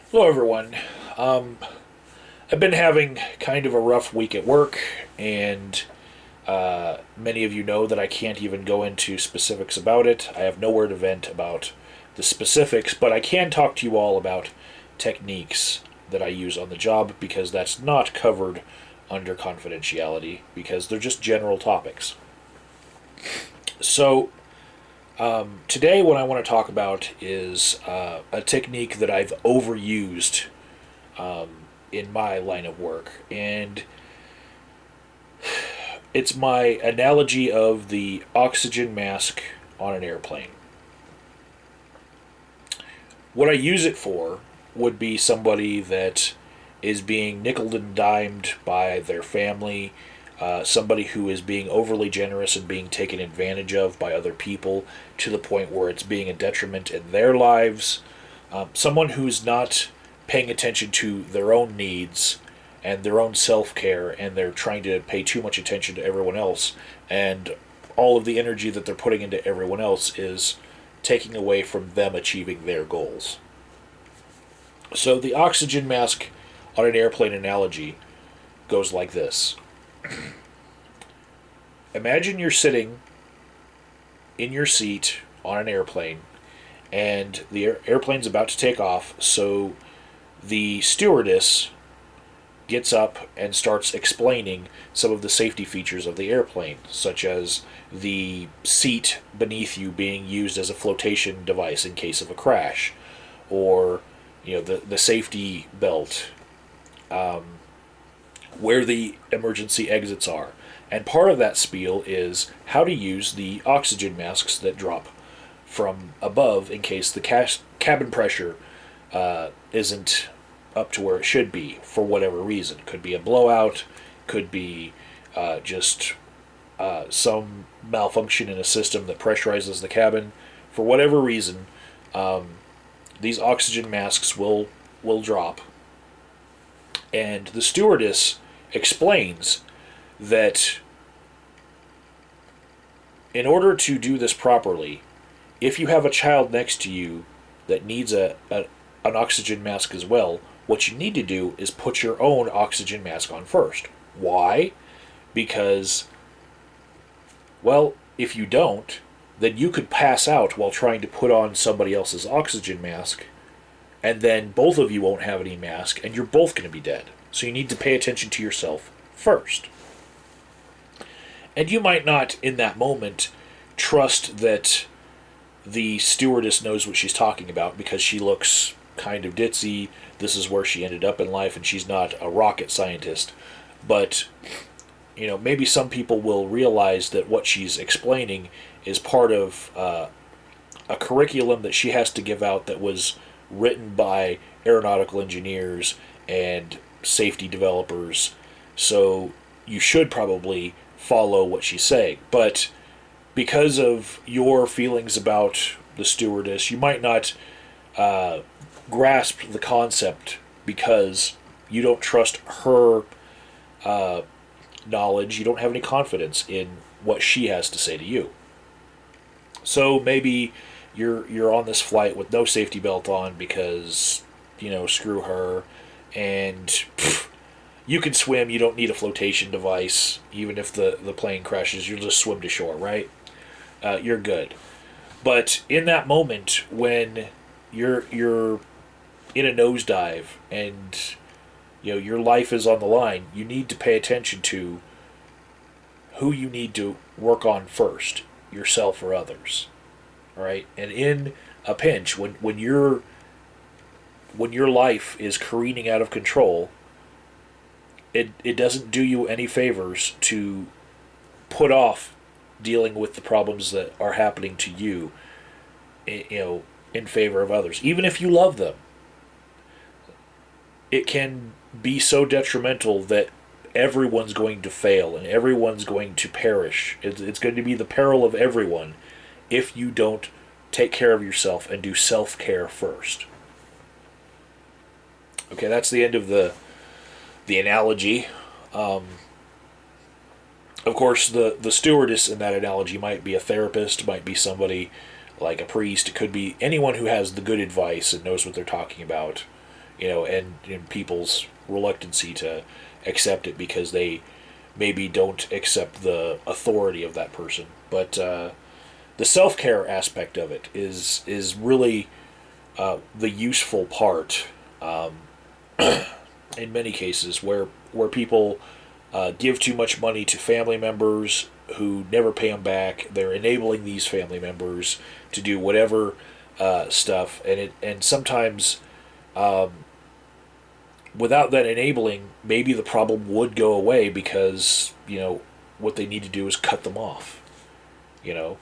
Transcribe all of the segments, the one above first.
Hello, everyone. Um, I've been having kind of a rough week at work, and many of you know that I can't even go into specifics about it. I have nowhere to vent about the specifics, but I can talk to you all about techniques that I use on the job because that's not covered under confidentiality because they're just general topics. So, today, what I want to talk about is a technique that I've overused in my line of work, and it's my analogy of the oxygen mask on an airplane. What I use it for would be somebody that is being nickel and dimed by their family, somebody who is being overly generous and being taken advantage of by other people to the point where it's being a detriment in their lives, someone who's not paying attention to their own needs and their own self care, and they're trying to pay too much attention to everyone else, and all of the energy that they're putting into everyone else is taking away from them achieving their goals. So the oxygen mask on an airplane analogy goes like this. Imagine you're sitting in your seat on an airplane, and the airplane's about to take off, so the stewardess gets up and starts explaining some of the safety features of the airplane, such as the seat beneath you being used as a flotation device in case of a crash, or the safety belt, where the emergency exits are. And part of that spiel is how to use the oxygen masks that drop from above in case the cabin pressure isn't up to where it should be for whatever reason. Could be a blowout, could be just some malfunction in a system that pressurizes the cabin. For whatever reason, these oxygen masks will drop, and the stewardess explains that in order to do this properly, if you have a child next to you that needs an oxygen mask as well, what you need to do is put your own oxygen mask on first. Why? Because, well, if you don't, then you could pass out while trying to put on somebody else's oxygen mask, and then both of you won't have any mask, and you're both going to be dead. So you need to pay attention to yourself first. And you might not, in that moment, trust that the stewardess knows what she's talking about because she looks kind of ditzy. This is where she ended up in life, and she's not a rocket scientist. But, maybe some people will realize that what she's explaining is part of a curriculum that she has to give out that was written by aeronautical engineers and safety developers. So you should probably follow what she's saying. But because of your feelings about the stewardess, you might not grasp the concept because you don't trust her knowledge. You don't have any confidence in what she has to say to you. So maybe you're on this flight with no safety belt on because screw her, and you can swim. You don't need a flotation device. Even if the plane crashes, you'll just swim to shore, right? You're good. But in that moment when you're in a nosedive and your life is on the line, you need to pay attention to who you need to work on first, yourself or others. All right? And in a pinch, when your life is careening out of control, it doesn't do you any favors to put off dealing with the problems that are happening to you, in favor of others. Even if you love them, it can be so detrimental that everyone's going to fail and everyone's going to perish. It's going to be the peril of everyone if you don't take care of yourself and do self-care first. Okay, that's the end of the analogy. Of course, the stewardess in that analogy might be a therapist, might be somebody like a priest. It could be anyone who has the good advice and knows what they're talking about. and people's reluctancy to accept it because they maybe don't accept the authority of that person. But the self care aspect of it is really the useful part in many cases where people give too much money to family members who never pay them back. They're enabling these family members to do whatever stuff, and sometimes without that enabling, maybe the problem would go away because what they need to do is cut them off. You know,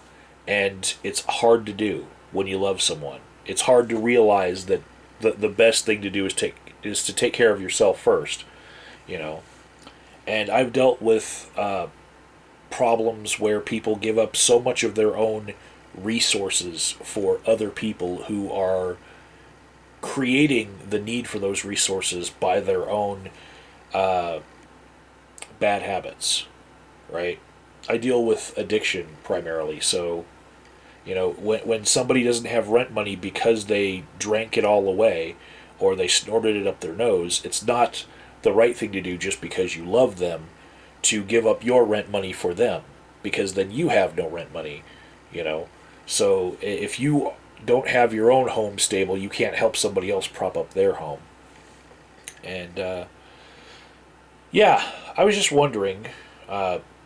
and it's hard to do when you love someone. It's hard to realize that the best thing to do is to take care of yourself first. You know, and I've dealt with problems where people give up so much of their own resources for other people who are creating the need for those resources by their own bad habits, right? I deal with addiction primarily, so when somebody doesn't have rent money because they drank it all away or they snorted it up their nose, it's not the right thing to do just because you love them to give up your rent money for them, because then you have no rent money, you know. So if you don't have your own home stable, you can't help somebody else prop up their home. And yeah, I was just wondering,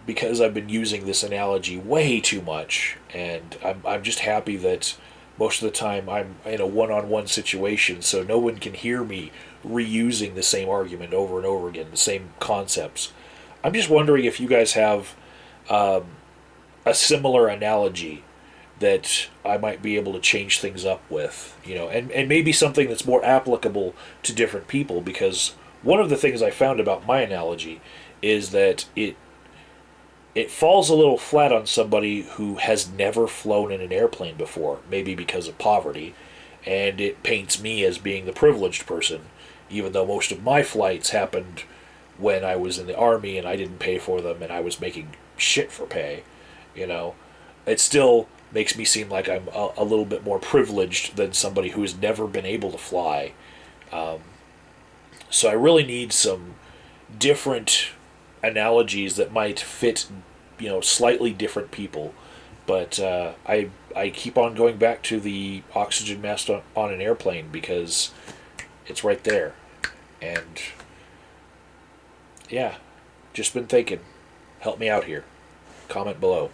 because I've been using this analogy way too much, and I'm just happy that most of the time I'm in a one-on-one situation, so no one can hear me reusing the same argument over and over again, the same concepts. I'm just wondering if you guys have a similar analogy that I might be able to change things up with, and maybe something that's more applicable to different people, because one of the things I found about my analogy is that it falls a little flat on somebody who has never flown in an airplane before, maybe because of poverty, and it paints me as being the privileged person, even though most of my flights happened when I was in the army and I didn't pay for them and I was making shit for pay. It still makes me seem like I'm a little bit more privileged than somebody who has never been able to fly. So I really need some different analogies that might fit, slightly different people. But I keep on going back to the oxygen mask on an airplane because it's right there. And yeah, just been thinking. Help me out here. Comment below.